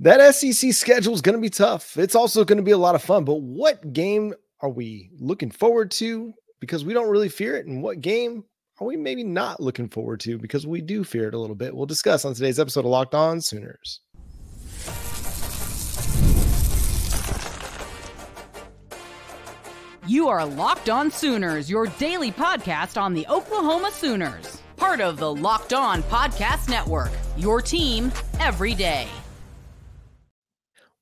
That SEC schedule is going to be tough. It's also going to be a lot of fun. But what game are we looking forward to because we don't really fear it? And what game are we maybe not looking forward to because we do fear it a little bit? We'll discuss on today's episode of Locked On Sooners. You are Locked On Sooners, your daily podcast on the Oklahoma Sooners. Part of the Locked On Podcast Network, your team every day.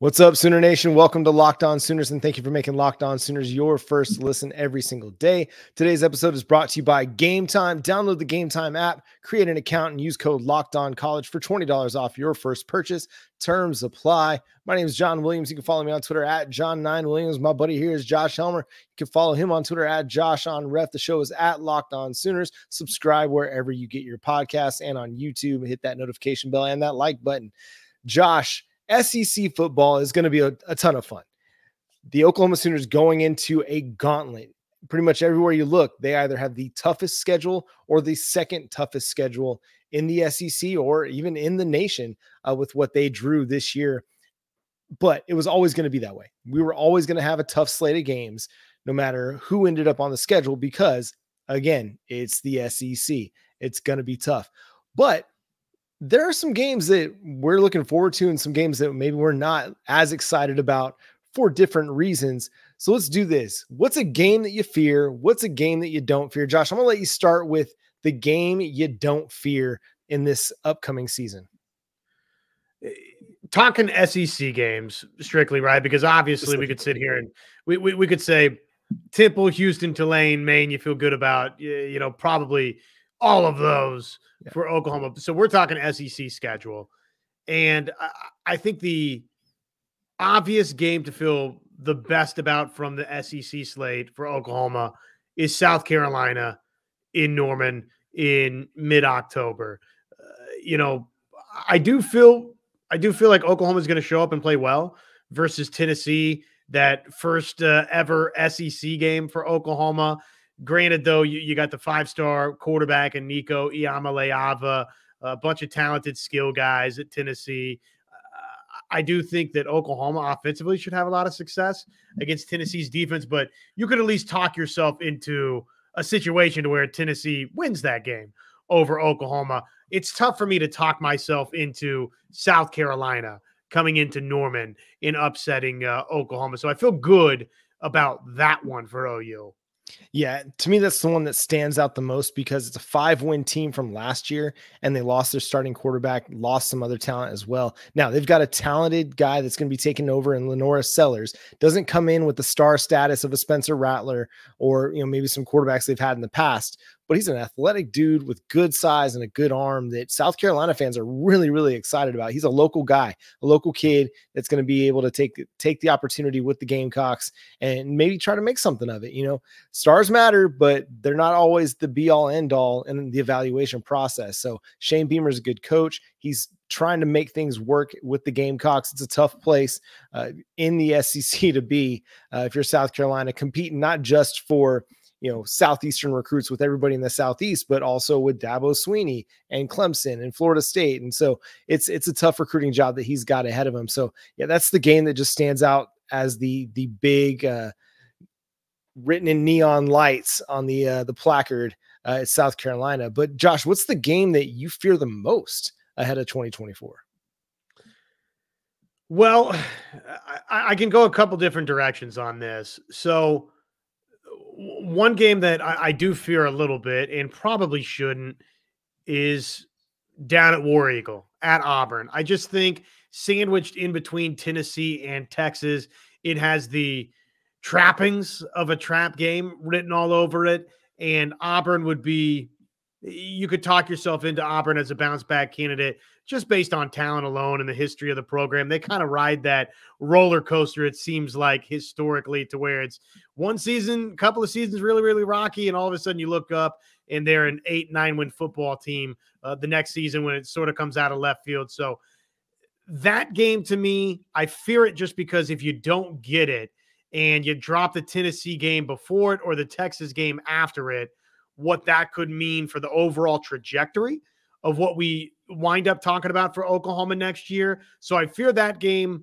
What's up, Sooner Nation? Welcome to Locked On Sooners, and thank you for making Locked On Sooners your first listen every single day. Today's episode is brought to you by Gametime. Download the Gametime app, create an account, and use code LOCKEDONCollege for $20 off your first purchase. Terms apply. My name is John Williams. You can follow me on Twitter at John9Williams. My buddy here is Josh Helmer. You can follow him on Twitter at JoshOnRef. The show is at Locked On Sooners. Subscribe wherever you get your podcasts and on YouTube. Hit that notification bell and that like button. Josh, SEC football is going to be a ton of fun. The Oklahoma Sooners going into a gauntlet. Pretty much everywhere you look, they either have the toughest schedule or the second toughest schedule in the SEC or even in the nation with what they drew this year. But it was always going to be that way. We were always going to have a tough slate of games, no matter who ended up on the schedule, because, again, it's the SEC. It's going to be tough. But there are some games that we're looking forward to and some games that maybe we're not as excited about for different reasons. So let's do this. What's a game that you fear? What's a game that you don't fear? Josh, I'm going to let you start with the game you don't fear in this upcoming season. Talking SEC games strictly, right? Because obviously we could sit here and we could say Temple, Houston, Tulane, Maine, you feel good about, probably all of those for Oklahoma. So we're talking SEC schedule. And I think the obvious game to feel the best about from the SEC slate for Oklahoma is South Carolina in Norman in mid-October. I do feel like Oklahoma is going to show up and play well versus Tennessee, that first ever SEC game for Oklahoma. Granted, though, you got the five-star quarterback and Nico Iamaleava, a bunch of talented skill guys at Tennessee. I do think that Oklahoma offensively should have a lot of success against Tennessee's defense, but you could at least talk yourself into a situation to where Tennessee wins that game over Oklahoma. It's tough for me to talk myself into South Carolina coming into Norman in upsetting Oklahoma. So I feel good about that one for OU. Yeah, to me, that's the one that stands out the most because it's a 5-win team from last year, and they lost their starting quarterback, lost some other talent as well. Now, they've got a talented guy that's going to be taking over in Lenora Sellers. Doesn't come in with the star status of a Spencer Rattler or maybe some quarterbacks they've had in the past, but he's an athletic dude with good size and a good arm that South Carolina fans are really, really excited about. He's a local guy, a local kid that's going to be able to take the opportunity with the Gamecocks and maybe try to make something of it. Stars matter, but they're not always the be-all, end-all in the evaluation process. So Shane Beamer's a good coach. He's trying to make things work with the Gamecocks. It's a tough place in the SEC to be if you're South Carolina, competing not just for Southeastern recruits with everybody in the Southeast, but also with Dabo Swinney and Clemson and Florida State. And so it's a tough recruiting job that he's got ahead of him. So yeah, that's the game that just stands out as the big written in neon lights on the placard at South Carolina. But Josh, what's the game that you fear the most ahead of 2024? Well, I can go a couple different directions on this. So one game that I do fear a little bit and probably shouldn't is down at War Eagle at Auburn. I just think sandwiched in between Tennessee and Texas, it has the trappings of a trap game written all over it. And Auburn would be, you could talk yourself into Auburn as a bounce back candidate just based on talent alone and the history of the program. They kind of ride that roller coaster, it seems like, historically, to where it's one season, couple of seasons really, really rocky, and all of a sudden you look up and they're an 8-9 win football team the next season when it sort of comes out of left field. So that game, to me, I fear it just because if you don't get it and you drop the Tennessee game before it or the Texas game after it, what that could mean for the overall trajectory of what we wind up talking about for Oklahoma next year. So I fear that game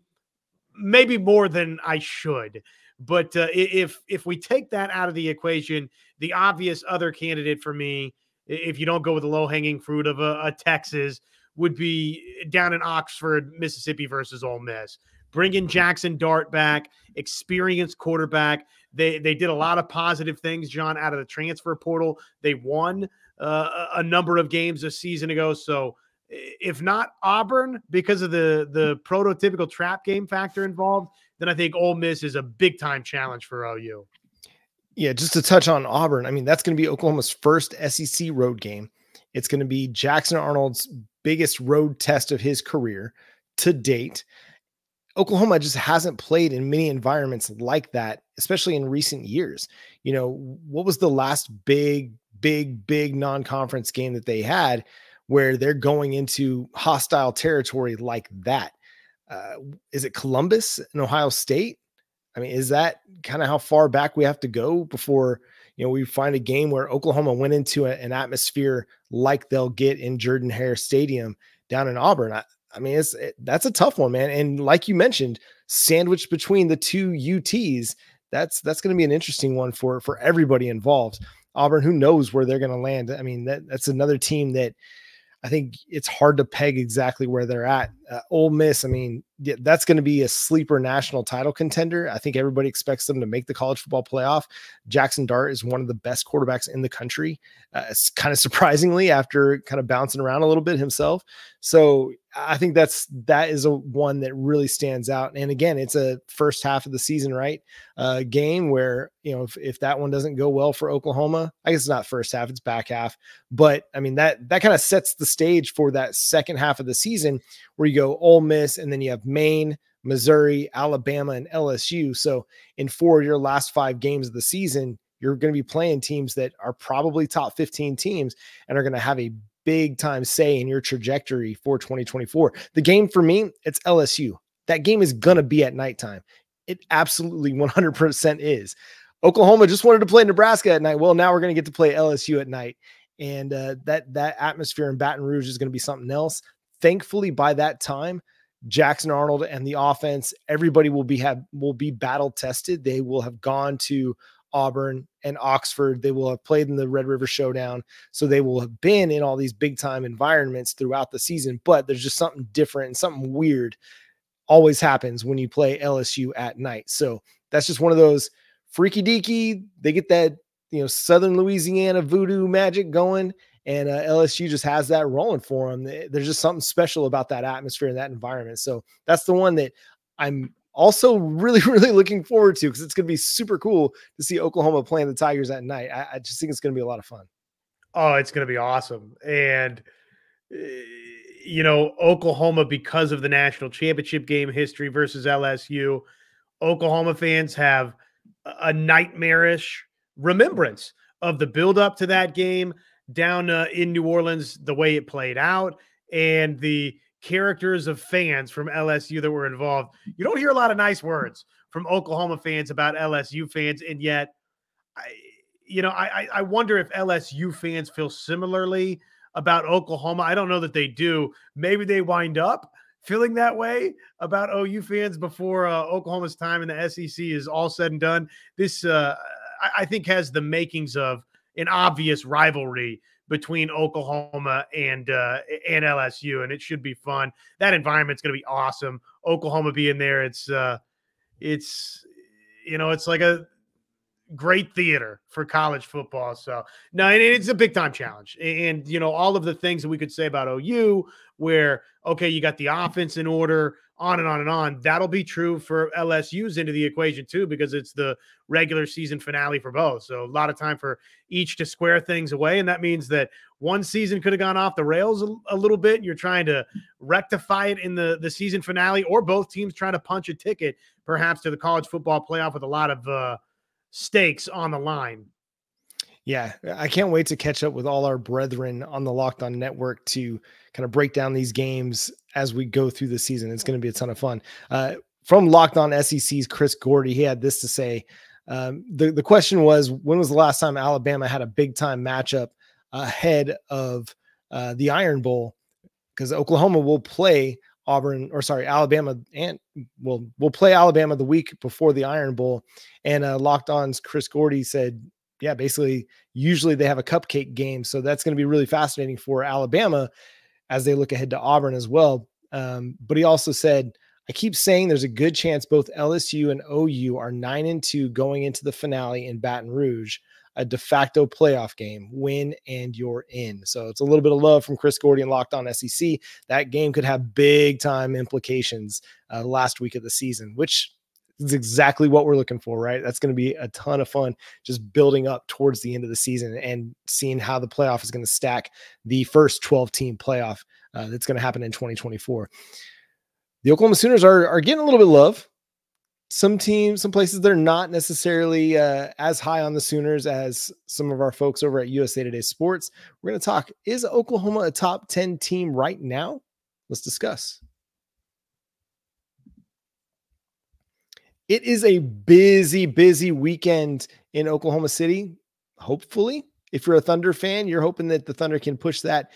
maybe more than I should. But if we take that out of the equation, the obvious other candidate for me, if you don't go with the low-hanging fruit of a Texas, would be down in Oxford, Mississippi versus Ole Miss. Bring in Jackson Dart back, experienced quarterback. They did a lot of positive things, John, out of the transfer portal. They won a number of games a season ago. So if not Auburn, because of the prototypical trap game factor involved, then I think Ole Miss is a big-time challenge for OU. Yeah, just to touch on Auburn, I mean, that's going to be Oklahoma's first SEC road game. It's going to be Jackson Arnold's biggest road test of his career to date. Oklahoma just hasn't played in many environments like that, especially in recent years. You know, what was the last big non-conference game that they had where they're going into hostile territory like that? Is it Columbus and Ohio State? I mean, is that kind of how far back we have to go before, you know, we find a game where Oklahoma went into an atmosphere like they'll get in Jordan-Hare Stadium down in Auburn? I mean, that's a tough one, man. And like you mentioned, sandwiched between the two UTs, that's going to be an interesting one for everybody involved. Auburn, who knows where they're going to land? I mean, that's another team that I think it's hard to peg exactly where they're at. Ole Miss, I mean, that's going to be a sleeper national title contender. I think everybody expects them to make the college football playoff. Jackson Dart is one of the best quarterbacks in the country. It's kind of surprisingly after kind of bouncing around a little bit himself. So I think that is a one that really stands out. And again, it's a first half of the season, right? Game where, you know, if that one doesn't go well for Oklahoma, I guess it's not first half, it's back half. But I mean, that kind of sets the stage for that second half of the season where you go Ole Miss and then you have Maine, Missouri, Alabama, and LSU. So in 4 of your last 5 games of the season, you're going to be playing teams that are probably top 15 teams and are going to have a big time say in your trajectory for 2024. The game for me, it's LSU. That game is going to be at nighttime. It absolutely 100% is. Oklahoma just wanted to play Nebraska at night. Well, now we're going to get to play LSU at night. And that atmosphere in Baton Rouge is going to be something else. Thankfully, by that time, Jackson Arnold and the offense, everybody will be battle tested. They will have gone to Auburn and Oxford. They will have played in the Red River Showdown. So they will have been in all these big time environments throughout the season, but there's just something different and something weird always happens when you play LSU at night. So that's just one of those freaky deaky. They get that, you know, Southern Louisiana voodoo magic going, and LSU just has that rolling for them. There's just something special about that atmosphere and that environment. So that's the one that I'm also really looking forward to, because it's going to be super cool to see Oklahoma playing the Tigers at night. I just think it's going to be a lot of fun. Oh, it's going to be awesome. And, you know, Oklahoma, because of the national championship game history versus LSU, Oklahoma fans have a nightmarish remembrance of the buildup to that game down in New Orleans, the way it played out, and the characters of fans from LSU that were involved. You don't hear a lot of nice words from Oklahoma fans about LSU fans, and yet, I wonder if LSU fans feel similarly about Oklahoma. I don't know that they do. Maybe they wind up feeling that way about OU fans before Oklahoma's time in the SEC is all said and done. This, I think, has the makings of an obvious rivalry between Oklahoma and LSU, and it should be fun. That environment's going to be awesome. Oklahoma being there, it's like a great theater for college football. So no, it's a big time challenge. And, you know, all of the things that we could say about OU where, okay, you got the offense in order, on and on and on. That'll be true for LSU's into the equation too, because it's the regular season finale for both. So a lot of time for each to square things away. And that means that one season could have gone off the rails a little bit, and you're trying to rectify it in the season finale, or both teams trying to punch a ticket perhaps to the college football playoff with a lot of stakes on the line. Yeah, I can't wait to catch up with all our brethren on the Locked On Network to kind of break down these games as we go through the season. It's going to be a ton of fun. From Locked On SEC's Chris Gordy, he had this to say. The question was, when was the last time Alabama had a big time matchup ahead of the Iron Bowl, because Oklahoma will play Alabama, and we'll play Alabama the week before the Iron Bowl. And Locked On's Chris Gordy said, yeah, basically, usually they have a cupcake game. So that's going to be really fascinating for Alabama as they look ahead to Auburn as well. But he also said, I keep saying there's a good chance both LSU and OU are 9-2 going into the finale in Baton Rouge, a de facto playoff game. Win and you're in. So it's a little bit of love from Chris Gordy and Locked On SEC. That game could have big time implications last week of the season, which is exactly what we're looking for, right? That's going to be a ton of fun, just building up towards the end of the season and seeing how the playoff is going to stack the first 12-team playoff that's going to happen in 2024. The Oklahoma Sooners are getting a little bit of love. Some teams, some places, they're not necessarily as high on the Sooners as some of our folks over at USA Today Sports. We're going to talk, is Oklahoma a top 10 team right now? Let's discuss. It is a busy, busy weekend in Oklahoma City. Hopefully, if you're a Thunder fan, you're hoping that the Thunder can push that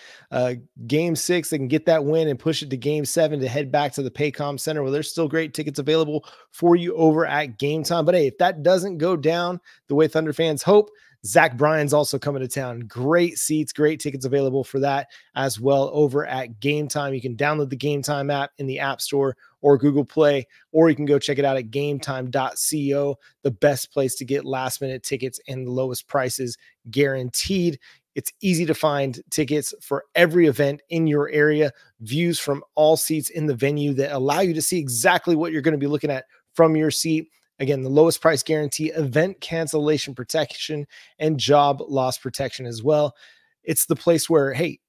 game 6. They can get that win and push it to game 7 to head back to the Paycom Center. Well, there's still great tickets available for you over at Gametime. But hey, if that doesn't go down the way Thunder fans hope, Zach Bryan's also coming to town. Great seats, great tickets available for that as well over at Gametime. You can download the Gametime app in the App Store or Google Play, or you can go check it out at gametime.co, the best place to get last-minute tickets and the lowest prices guaranteed. It's easy to find tickets for every event in your area, views from all seats in the venue that allow you to see exactly what you're going to be looking at from your seat. Again, the lowest price guarantee, event cancellation protection, and job loss protection as well. It's the place where, hey,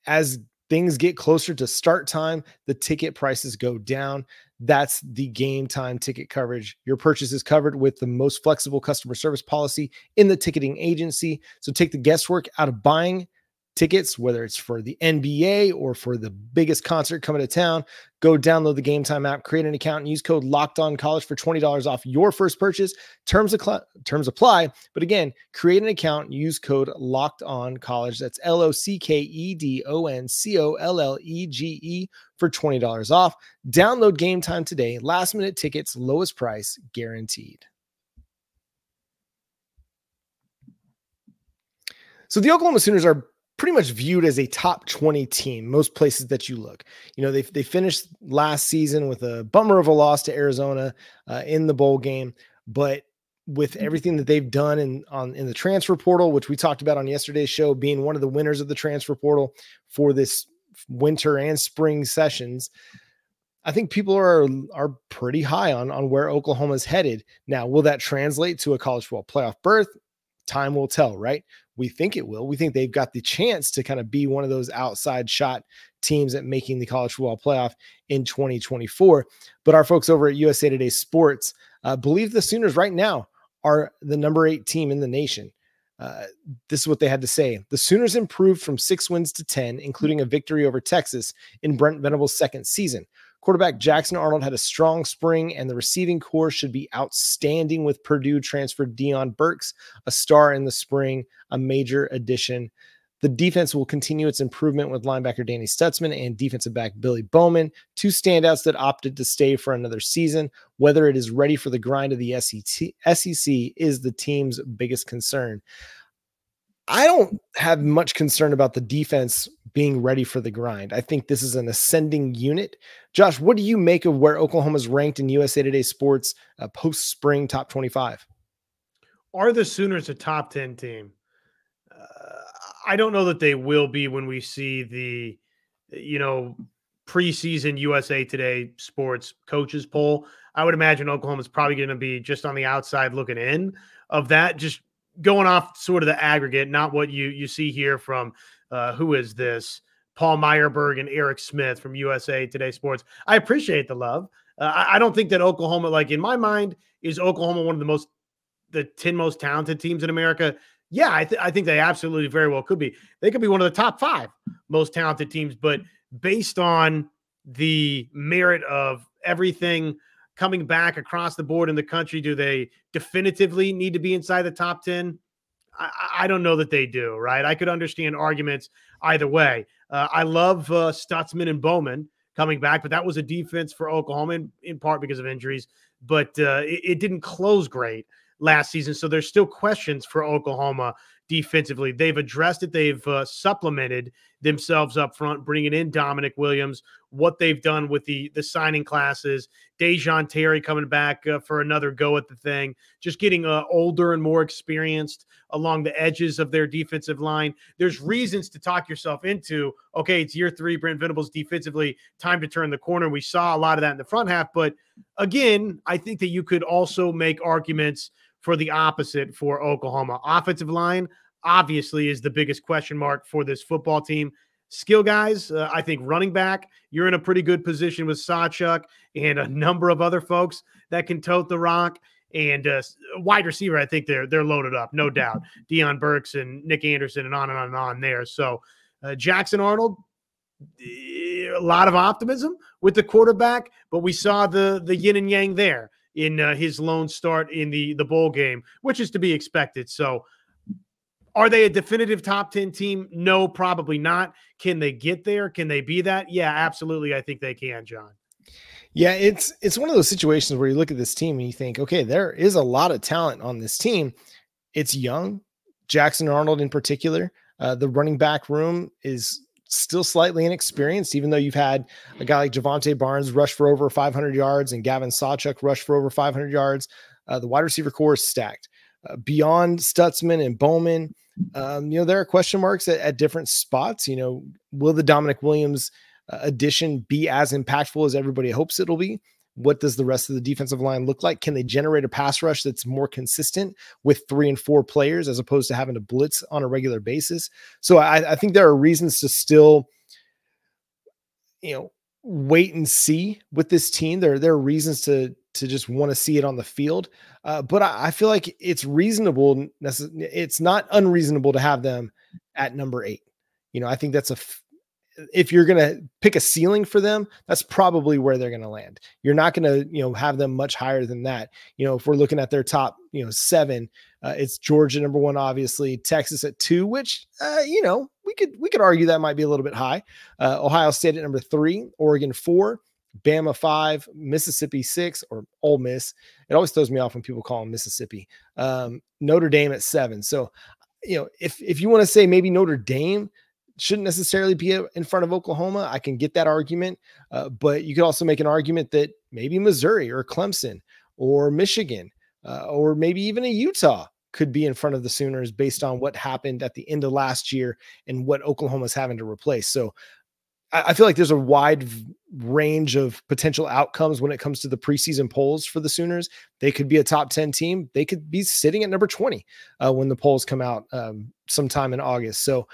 as things get closer to start time, the ticket prices go down. That's the Gametime ticket coverage. Your purchase is covered with the most flexible customer service policy in the ticketing agency. So take the guesswork out of buying tickets, whether it's for the NBA or for the biggest concert coming to town. Go download the Gametime app, create an account, and use code LOCKEDONCollege for $20 off your first purchase. Terms apply. But again, create an account, use code LOCKEDONCollege. That's LOCKEDONCOLLEGE for $20 off. Download Gametime today. Last minute tickets, lowest price guaranteed. So the Oklahoma Sooners are pretty much viewed as a top 20 team, most places that you look. You know, they finished last season with a bummer of a loss to Arizona in the bowl game, but with everything that they've done in the transfer portal, which we talked about on yesterday's show, being one of the winners of the transfer portal for this winter and spring sessions, I think people are pretty high on where Oklahoma's headed. Now, will that translate to a college football playoff berth? Time will tell, right? We think it will. We think they've got the chance to kind of be one of those outside shot teams at making the college football playoff in 2024. But our folks over at USA Today Sports believe the Sooners right now are the number 8 team in the nation. This is what they had to say. The Sooners improved from 6 wins to 10, including a victory over Texas in Brent Venables' second season. Quarterback Jackson Arnold had a strong spring, and the receiving core should be outstanding with Purdue transfer Dion Burks, a star in the spring, a major addition. The defense will continue its improvement with linebacker Danny Stutzman and defensive back Billy Bowman, 2 standouts that opted to stay for another season. Whether it is ready for the grind of the SEC is the team's biggest concern. I don't have much concern about the defense being ready for the grind. I think this is an ascending unit. Josh, what do you make of where Oklahoma's ranked in USA Today Sports post-spring top 25? Are the Sooners a top 10 team? I don't know that they will be when we see the, preseason USA Today Sports coaches poll. I would imagine Oklahoma's probably going to be just on the outside looking in of that, just going off sort of the aggregate, not what you see here from who is this? Paul Meyerberg and Eric Smith from USA Today Sports. I appreciate the love. I don't think that Oklahoma, like in my mind, is Oklahoma one of the 10 most talented teams in America? Yeah, I think they absolutely very well could be. They could be one of the top 5 most talented teams, but based on the merit of everything coming back across the board in the country, do they definitively need to be inside the top 10? I don't know that they do, right? I could understand arguments. either way. I love Stutzman and Bowman coming back, but that was a defense for Oklahoma in part because of injuries, but it didn't close great last season. So there's still questions for Oklahoma defensively. They've addressed it. They've supplemented themselves up front, bringing in Dominic Williams, what they've done with the signing classes, Dejon Terry coming back for another go at the thing, just getting older and more experienced along the edges of their defensive line. There's reasons to talk yourself into, okay, it's year 3, Brent Venables defensively, time to turn the corner. We saw a lot of that in the front half, but again, I think that you could also make arguments for the opposite for Oklahoma. Offensive line obviously is the biggest question mark for this football team. Skill guys, I think running back, you're in a pretty good position with Sawchuk and a number of other folks that can tote the rock. And wide receiver, I think they're loaded up, no doubt. Deion Burks and Nick Anderson and on and on and on there. So Jackson Arnold, a lot of optimism with the quarterback, but we saw the yin and yang there in his lone start in the bowl game, which is to be expected. So are they a definitive top 10 team? No, probably not. Can they get there? Can they be that? Yeah, absolutely. I think they can, John. Yeah, it's one of those situations where you look at this team and you think, okay, there is a lot of talent on this team. It's young. Jackson Arnold in particular. The running back room is still slightly inexperienced, even though you've had a guy like Javonte Barnes rush for over 500 yards and Gavin Sawchuk rush for over 500 yards. The wide receiver core is stacked. Beyond Stutzman and Bowman, there are question marks at different spots. Will the Dominic Williams addition be as impactful as everybody hopes it'll be? What does the rest of the defensive line look like? Can they generate a pass rush that's more consistent with 3 and 4 players as opposed to having to blitz on a regular basis? So I think there are reasons to still, wait and see with this team. There are reasons to just want to see it on the field. But I feel like it's reasonable. It's not unreasonable to have them at number 8. I think that's if you're going to pick a ceiling for them, that's probably where they're going to land. You're not going to, have them much higher than that. If we're looking at their top, 7, it's Georgia number 1, obviously Texas at 2, which, we could argue that might be a little bit high. Ohio State at number 3, Oregon 4, Bama 5, Mississippi 6, or Ole Miss. It always throws me off when people call them Mississippi. Notre Dame at 7. So, if you want to say maybe Notre Dame shouldn't necessarily be in front of Oklahoma, I can get that argument. But you could also make an argument that maybe Missouri or Clemson or Michigan or maybe even a Utah could be in front of the Sooners based on what happened at the end of last year and what Oklahoma's having to replace. So I feel like there's a wide range of potential outcomes when it comes to the preseason polls for the Sooners. They could be a top 10 team. They could be sitting at number 20 when the polls come out sometime in August. So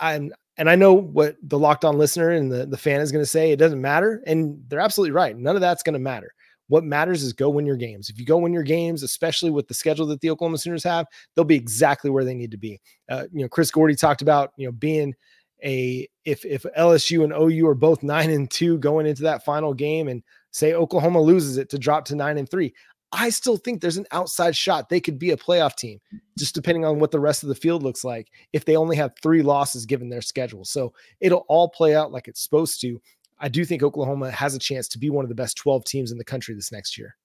I know what the Locked On listener and the fan is going to say. It doesn't matter. And they're absolutely right. None of that's going to matter. What matters is go win your games. If you go win your games, especially with the schedule that the Oklahoma Sooners have, they'll be exactly where they need to be. Chris Gordy talked about, being if LSU and OU are both 9-2 going into that final game and say Oklahoma loses it to drop to 9-3. I still think there's an outside shot they could be a playoff team, just depending on what the rest of the field looks like if they only have 3 losses given their schedule. So it'll all play out like it's supposed to. I do think Oklahoma has a chance to be one of the best 12 teams in the country this next year.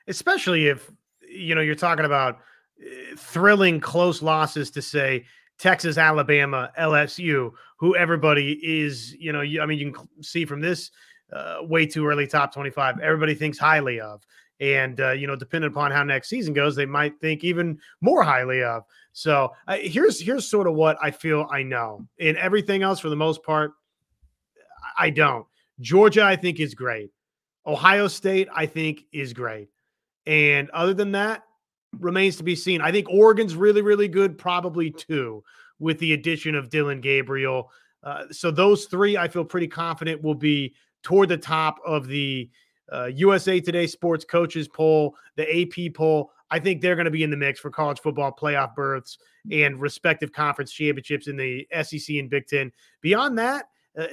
Especially if, you're talking about thrilling close losses to say Texas, Alabama, LSU, who everybody is, you can see from this way too early top 25, everybody thinks highly of. And, depending upon how next season goes, they might think even more highly of. So here's sort of what I feel I know. In everything else, for the most part, I don't. Georgia, I think, is great. Ohio State, I think, is great. And other than that, remains to be seen. I think Oregon's really, really good, probably 2, with the addition of Dylan Gabriel. So those 3, I feel pretty confident will be toward the top of the USA Today Sports Coaches poll, the AP poll. I think they're going to be in the mix for college football playoff berths and respective conference championships in the SEC and Big Ten. Beyond that,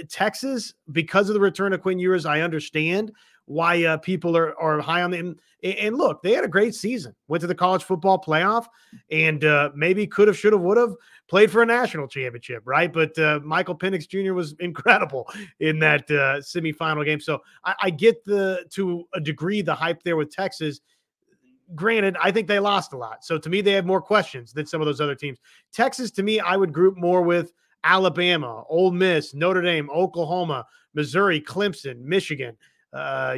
Texas, because of the return of Quinn Ewers, I understand. why people are high on them. And look, they had a great season, went to the college football playoff, and maybe could have, should have, would have played for a national championship, right? But Michael Penix Jr. was incredible in that semifinal game. So I get to a degree, the hype there with Texas. Granted, I think they lost a lot. So to me, they have more questions than some of those other teams. Texas, to me, I would group more with Alabama, Ole Miss, Notre Dame, Oklahoma, Missouri, Clemson, Michigan,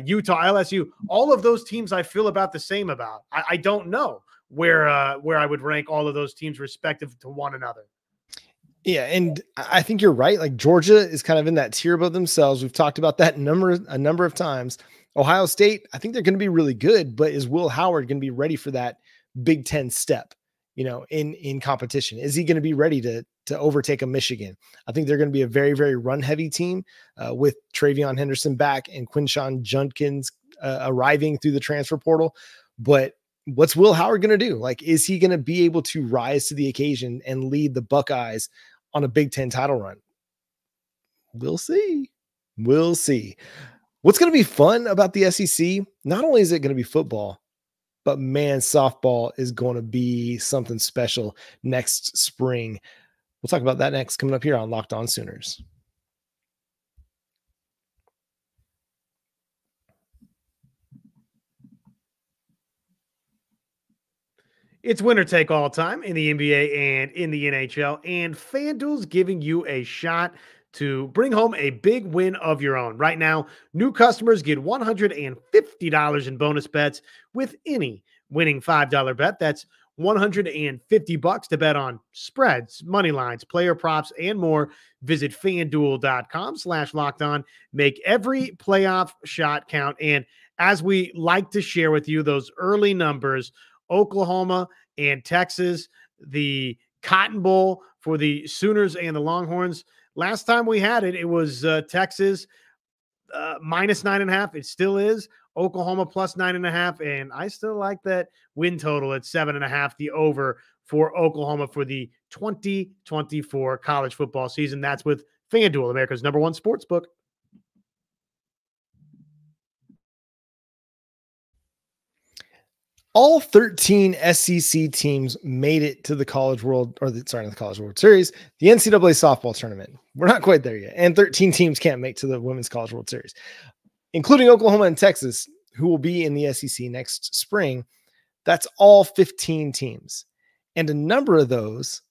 Utah, LSU. All of those teams I feel about the same about. I don't know where I would rank all of those teams respective to one another. Yeah, and I think you're right. Like Georgia is kind of in that tier above themselves. We've talked about that a number of times. Ohio State, I think they're going to be really good, but is Will Howard going to be ready for that Big Ten step, in competition? Is he going to be ready to overtake a Michigan? I think they're going to be a very, very run heavy team with Travion Henderson back and Quinshon Judkins arriving through the transfer portal. But what's Will Howard going to do? Like, is he going to be able to rise to the occasion and lead the Buckeyes on a Big Ten title run? We'll see. We'll see. What's going to be fun about the SEC, not only is it going to be football, but man, softball is going to be something special next spring. We'll talk about that next, coming up here on Locked On Sooners. It's winner take all time in the NBA and in the NHL, and FanDuel's giving you a shot to bring home a big win of your own. Right now, new customers get $150 in bonus bets with any winning $5 bet. That's $150 to bet on spreads, money lines, player props, and more. Visit FanDuel.com/lockedon. Make every playoff shot count. And as we like to share with you those early numbers, Oklahoma and Texas, the Cotton Bowl for the Sooners and the Longhorns. Last time we had it, it was Texas minus 9.5. It still is. Oklahoma plus 9.5. And I still like that win total at 7.5, the over for Oklahoma for the 2024 college football season. That's with FanDuel, America's #1 sportsbook. All 13 SEC teams made it to the College World, the College World Series, the NCAA softball tournament. We're not quite there yet. And 13 teams can't make to the Women's College World Series, including Oklahoma and Texas, who will be in the SEC next spring. That's all 15 teams. And a number of those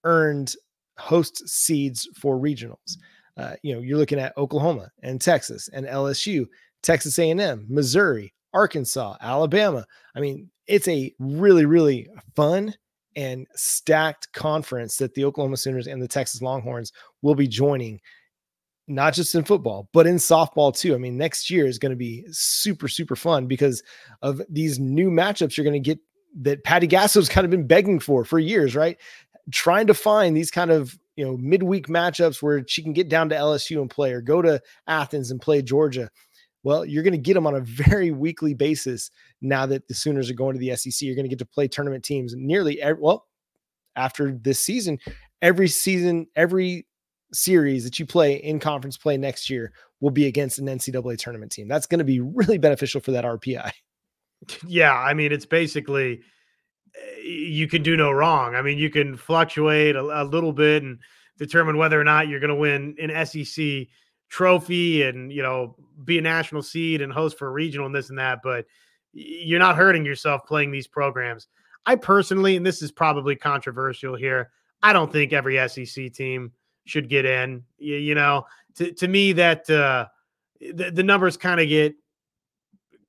earned host seeds for regionals. You're looking at Oklahoma and Texas and LSU, Texas A&M, Missouri, Arkansas, Alabama. I mean, it's a really, really fun and stacked conference that the Oklahoma Sooners and the Texas Longhorns will be joining, not just in football, but in softball too. I mean, next year is going to be super, super fun because of these new matchups you're going to get that Patty Gasso's kind of been begging for years, right? Trying to find these kind of, midweek matchups where she can get down to LSU and play, or go to Athens and play Georgia. Well, you're going to get them on a very weekly basis now that the Sooners are going to the SEC. You're going to get to play tournament teams after this season, every series that you play in conference play next year will be against an NCAA tournament team. That's going to be really beneficial for that RPI. Yeah, I mean, it's basically you can do no wrong. I mean, you can fluctuate a little bit and determine whether or not you're going to win an SEC trophy and, be a national seed and host for a regional and this and that, but you're not hurting yourself playing these programs. I personally, and this is probably controversial here, I don't think every SEC team should get in. To me, that the numbers kind of get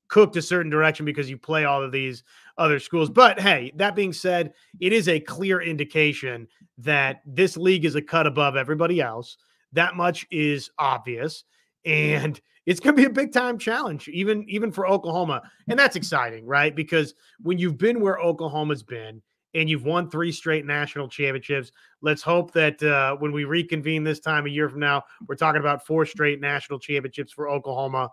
cooked a certain direction because you play all of these other schools. But hey, that being said, it is a clear indication that this league is a cut above everybody else. That much is obvious. And it's going to be a big time challenge, even for Oklahoma. And that's exciting, right? Because when you've been where Oklahoma's been and you've won 3 straight national championships, let's hope that when we reconvene this time a year from now, we're talking about 4 straight national championships for Oklahoma.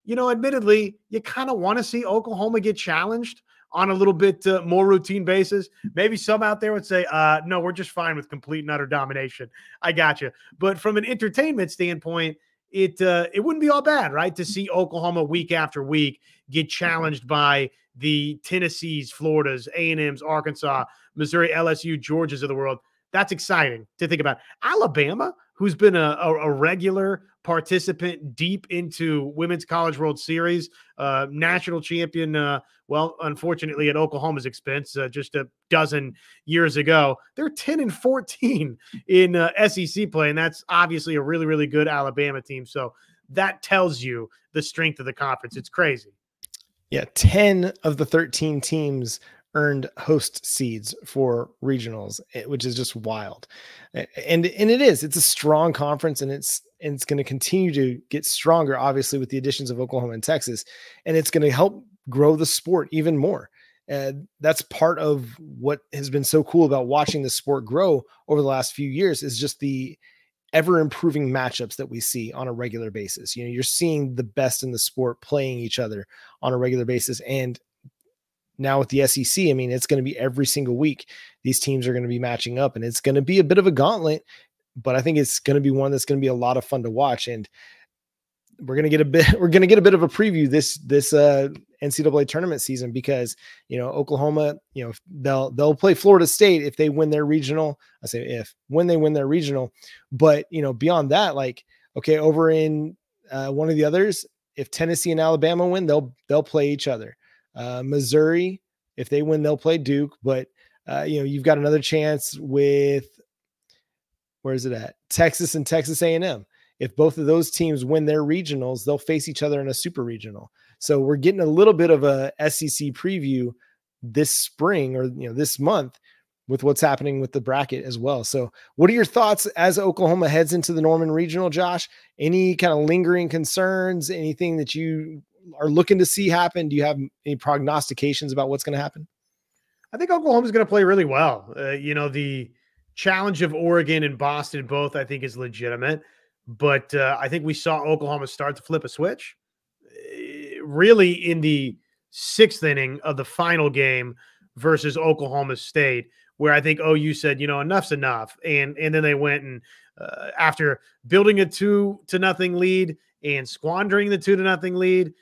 Admittedly, you kind of want to see Oklahoma get challenged on a little bit more routine basis. Maybe some out there would say, no, we're just fine with complete and utter domination. I got you. But from an entertainment standpoint, it wouldn't be all bad, right? To see Oklahoma week after week get challenged by the Tennessees, Floridas, A&Ms, Arkansas, Missouri, LSU, Georgias of the world. That's exciting to think about. Alabama, who's been a regular participant deep into Women's College World Series, national champion, well, unfortunately at Oklahoma's expense, just a dozen years ago. They're 10-14 in SEC play, and that's obviously a really, really good Alabama team. So that tells you the strength of the conference. It's crazy. Yeah, 10 of the 13 teams earned host seeds for regionals, which is just wild. And it's a strong conference, and it's going to continue to get stronger, obviously, with the additions of Oklahoma and Texas, and it's going to help grow the sport even more. That's part of what has been so cool about watching the sport grow over the last few years, is just the ever improving matchups that we see on a regular basis. You're seeing the best in the sport playing each other on a regular basis. And now with the SEC, I mean, it's going to be every single week. These teams are going to be matching up, and it's going to be a bit of a gauntlet, but I think it's going to be one that's going to be a lot of fun to watch. And we're going to get a bit of a preview this NCAA tournament season, because, Oklahoma, they'll play Florida State if they win their regional. I say when they win their regional, but beyond that, like, okay, over in one of the others, if Tennessee and Alabama win, they'll play each other. Missouri, if they win, they'll play Duke, but you've got another chance with, where is it at? Texas and Texas A&M. If both of those teams win their regionals, they'll face each other in a super regional. So we're getting a little bit of a SEC preview this spring, or this month, with what's happening with the bracket as well. So what are your thoughts as Oklahoma heads into the Norman Regional, Josh? Any kind of lingering concerns, anything that you are looking to see happen? Do you have any prognostications about what's going to happen? I think Oklahoma's going to play really well. The challenge of Oregon and Boston both, I think, is legitimate. But I think we saw Oklahoma start to flip a switch really in the 6th inning of the final game versus Oklahoma State, where I think OU said, enough's enough. And then they went and after building a 2-0 lead and squandering the 2-0 lead,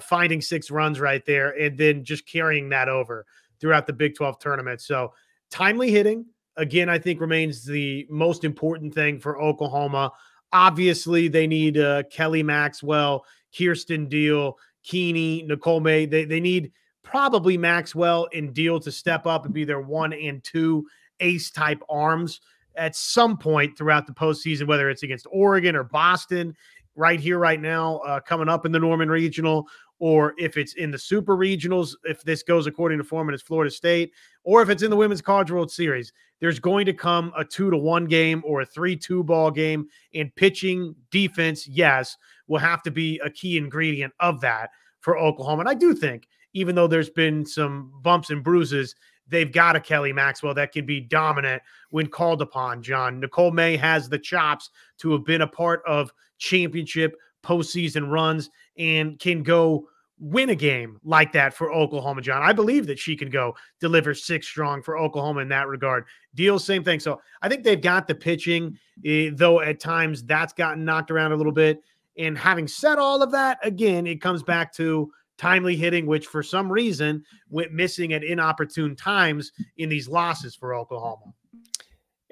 finding 6 runs right there, and then just carrying that over throughout the Big 12 tournament. So timely hitting, again, I think remains the most important thing for Oklahoma. Obviously, they need Kelly Maxwell, Kirsten Deal, Keeney, Nicole May. They need probably Maxwell and Deal to step up and be their 1 and 2 ace-type arms at some point throughout the postseason, whether it's against Oregon or Boston right here, right now, coming up in the Norman Regional, or if it's in the Super Regionals, if this goes according to form and it's Florida State, or if it's in the Women's College World Series. There's going to come a 2-1 game or a 3-2 ball game, and pitching, defense, yes, will have to be a key ingredient of that for Oklahoma. And I do think, even though there's been some bumps and bruises, they've got a Kelly Maxwell that can be dominant when called upon, John. Nicole May has the chops to have been a part of championship postseason runs and can go win a game like that for Oklahoma, John. I believe that she can go deliver 6 strong for Oklahoma in that regard. Deal, same thing. So I think they've got the pitching, though at times that's gotten knocked around a little bit. And having said all of that, again, it comes back to timely hitting, which for some reason went missing at inopportune times in these losses for Oklahoma.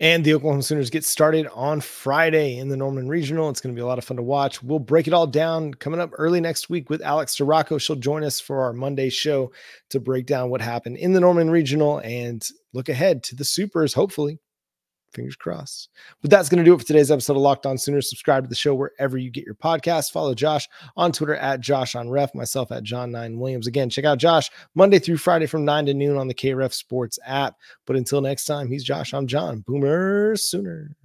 And the Oklahoma Sooners get started on Friday in the Norman Regional. It's going to be a lot of fun to watch. We'll break it all down coming up early next week with Alex Sirocco. She'll join us for our Monday show to break down what happened in the Norman Regional and look ahead to the Supers, hopefully. Fingers crossed. But that's going to do it for today's episode of Locked On Sooners. Subscribe to the show wherever you get your podcasts. Follow Josh on Twitter at JoshOnRef, myself at John9Williams. Again, check out Josh Monday through Friday from 9 to noon on the KREF Sports app. But until next time, he's Josh, I'm John. Boomer Sooner.